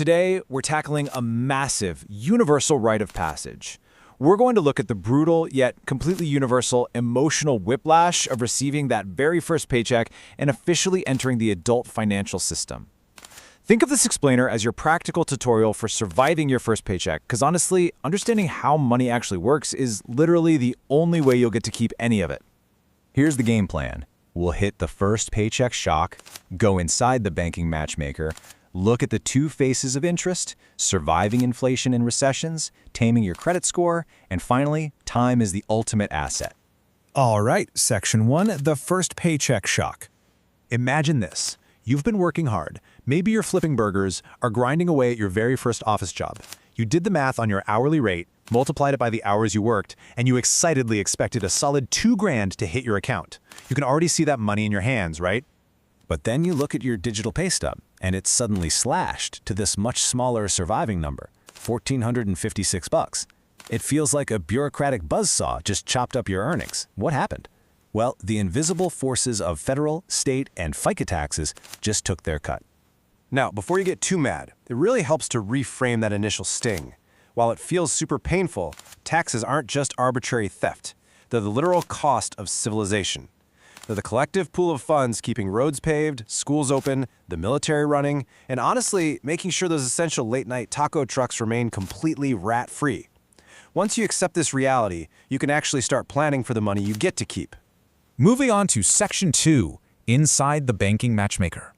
Today, we're tackling a massive, universal rite of passage. We're going to look at the brutal, yet completely universal, emotional whiplash of receiving that very first paycheck and officially entering the adult financial system. Think of this explainer as your practical tutorial for surviving your first paycheck, because honestly, understanding how money actually works is literally the only way you'll get to keep any of it. Here's the game plan. We'll hit the first paycheck shock, go inside the banking matchmaker, look at the two faces of interest, surviving inflation and recessions, taming your credit score, and finally, time is the ultimate asset. All right, Section 1, the first paycheck shock. Imagine this. You've been working hard. Maybe you're flipping burgers or grinding away at your very first office job. You did the math on your hourly rate, multiplied it by the hours you worked, and you excitedly expected a solid $2,000 to hit your account. You can already see that money in your hands, right? But then you look at your digital pay stub, and it's suddenly slashed to this much smaller surviving number, $1,456. It feels like a bureaucratic buzzsaw just chopped up your earnings. What happened? Well, the invisible forces of federal, state, and FICA taxes just took their cut. Now, before you get too mad, it really helps to reframe that initial sting. While it feels super painful, taxes aren't just arbitrary theft. They're the literal cost of civilization. They're the collective pool of funds keeping roads paved, schools open, the military running, and honestly, making sure those essential late-night taco trucks remain completely rat-free. Once you accept this reality, you can actually start planning for the money you get to keep. Moving on to Section 2, inside the banking matchmaker.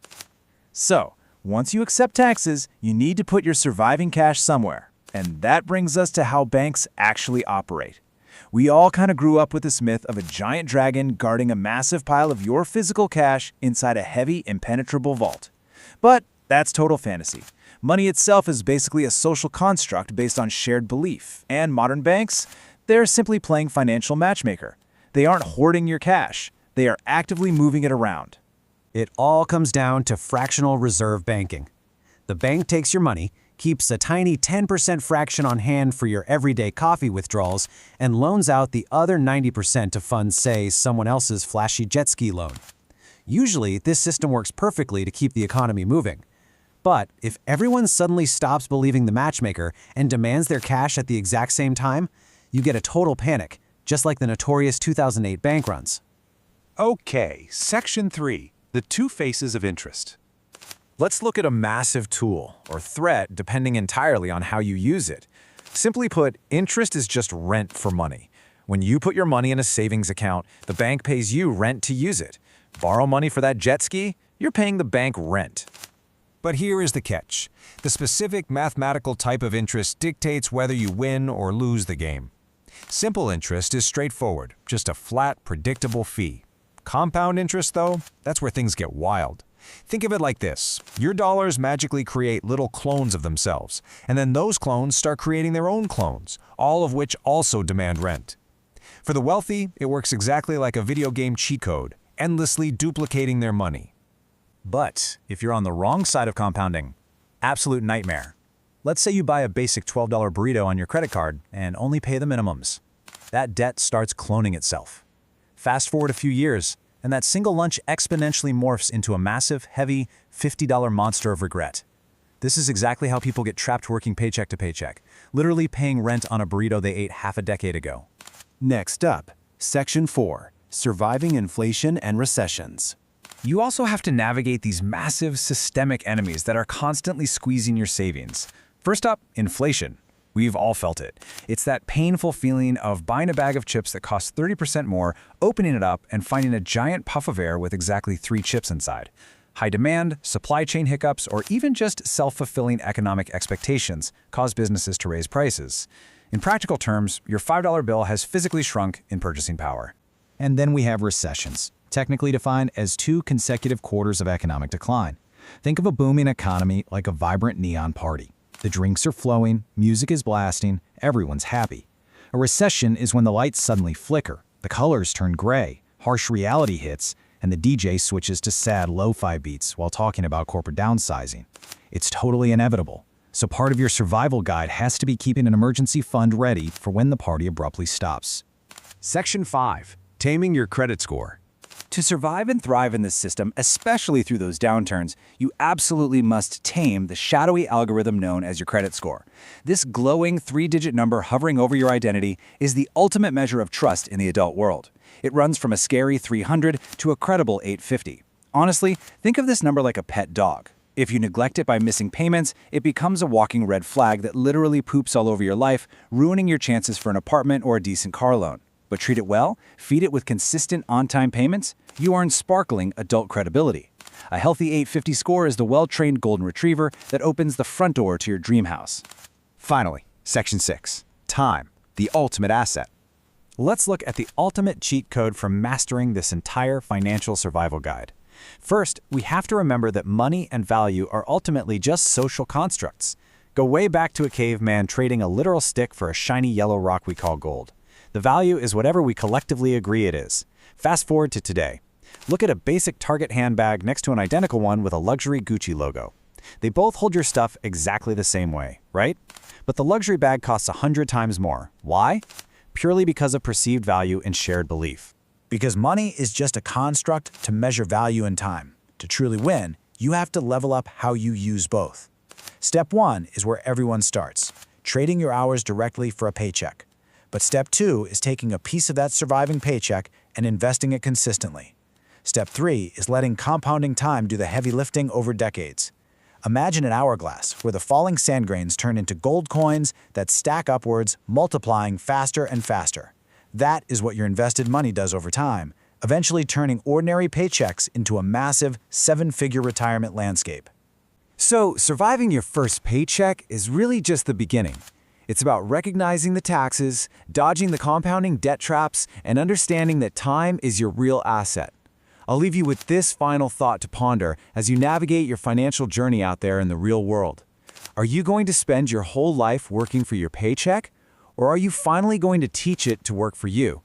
So, once you accept taxes, you need to put your surviving cash somewhere. And that brings us to how banks actually operate. We all kind of grew up with this myth of a giant dragon guarding a massive pile of your physical cash inside a heavy, impenetrable vault. But that's total fantasy. Money itself is basically a social construct based on shared belief. And modern banks, they're simply playing financial matchmaker. They aren't hoarding your cash. They are actively moving it around. It all comes down to fractional reserve banking. The bank takes your money, keeps a tiny 10% fraction on hand for your everyday coffee withdrawals, and loans out the other 90% to fund, say, someone else's flashy jet ski loan. Usually, this system works perfectly to keep the economy moving. But if everyone suddenly stops believing the matchmaker and demands their cash at the exact same time, you get a total panic, just like the notorious 2008 bank runs. Okay, Section 3, the two faces of interest. Let's look at a massive tool, or threat, depending entirely on how you use it. Simply put, interest is just rent for money. When you put your money in a savings account, the bank pays you rent to use it. Borrow money for that jet ski? You're paying the bank rent. But here is the catch. The specific mathematical type of interest dictates whether you win or lose the game. Simple interest is straightforward, just a flat, predictable fee. Compound interest, though, that's where things get wild. Think of it like this. Your dollars magically create little clones of themselves, and then those clones start creating their own clones, all of which also demand rent. For the wealthy, it works exactly like a video game cheat code, endlessly duplicating their money. But if you're on the wrong side of compounding, absolute nightmare. Let's say you buy a basic $12 burrito on your credit card and only pay the minimums. That debt starts cloning itself. Fast forward a few years, and that single lunch exponentially morphs into a massive, heavy, $50 monster of regret. This is exactly how people get trapped working paycheck to paycheck, literally paying rent on a burrito they ate half a decade ago. Next up, Section 4, surviving inflation and recessions. You also have to navigate these massive systemic enemies that are constantly squeezing your savings. First up, inflation. We've all felt it. It's that painful feeling of buying a bag of chips that costs 30% more, opening it up, and finding a giant puff of air with exactly 3 chips inside. High demand, supply chain hiccups, or even just self-fulfilling economic expectations cause businesses to raise prices. In practical terms, your $5 bill has physically shrunk in purchasing power. And then we have recessions, technically defined as 2 consecutive quarters of economic decline. Think of a booming economy like a vibrant neon party. The drinks are flowing, music is blasting, everyone's happy. A recession is when the lights suddenly flicker, the colors turn gray, harsh reality hits, and the DJ switches to sad lo-fi beats while talking about corporate downsizing. It's totally inevitable, so part of your survival guide has to be keeping an emergency fund ready for when the party abruptly stops. Section 5, taming your credit score. To survive and thrive in this system, especially through those downturns, you absolutely must tame the shadowy algorithm known as your credit score. This glowing 3-digit number hovering over your identity is the ultimate measure of trust in the adult world. It runs from a scary 300 to a credible 850. Honestly, think of this number like a pet dog. If you neglect it by missing payments, it becomes a walking red flag that literally poops all over your life, ruining your chances for an apartment or a decent car loan. But treat it well, feed it with consistent on-time payments, you earn sparkling adult credibility. A healthy 850 score is the well-trained golden retriever that opens the front door to your dream house. Finally, Section 6. Time, the ultimate asset. Let's look at the ultimate cheat code for mastering this entire financial survival guide. First, we have to remember that money and value are ultimately just social constructs. Go way back to a caveman trading a literal stick for a shiny yellow rock we call gold. The value is whatever we collectively agree it is. Fast forward to today. Look at a basic Target handbag next to an identical one with a luxury Gucci logo. They both hold your stuff exactly the same way, right? But the luxury bag costs 100 times more. Why? Purely because of perceived value and shared belief. Because money is just a construct to measure value and time. To truly win, you have to level up how you use both. Step 1 is where everyone starts, trading your hours directly for a paycheck. But step 2 is taking a piece of that surviving paycheck and investing it consistently. Step 3 is letting compounding time do the heavy lifting over decades. Imagine an hourglass where the falling sand grains turn into gold coins that stack upwards, multiplying faster and faster. That is what your invested money does over time, eventually turning ordinary paychecks into a massive 7-figure retirement landscape. So, surviving your first paycheck is really just the beginning. It's about recognizing the taxes, dodging the compounding debt traps, and understanding that time is your real asset. I'll leave you with this final thought to ponder as you navigate your financial journey out there in the real world. Are you going to spend your whole life working for your paycheck? Or are you finally going to teach it to work for you?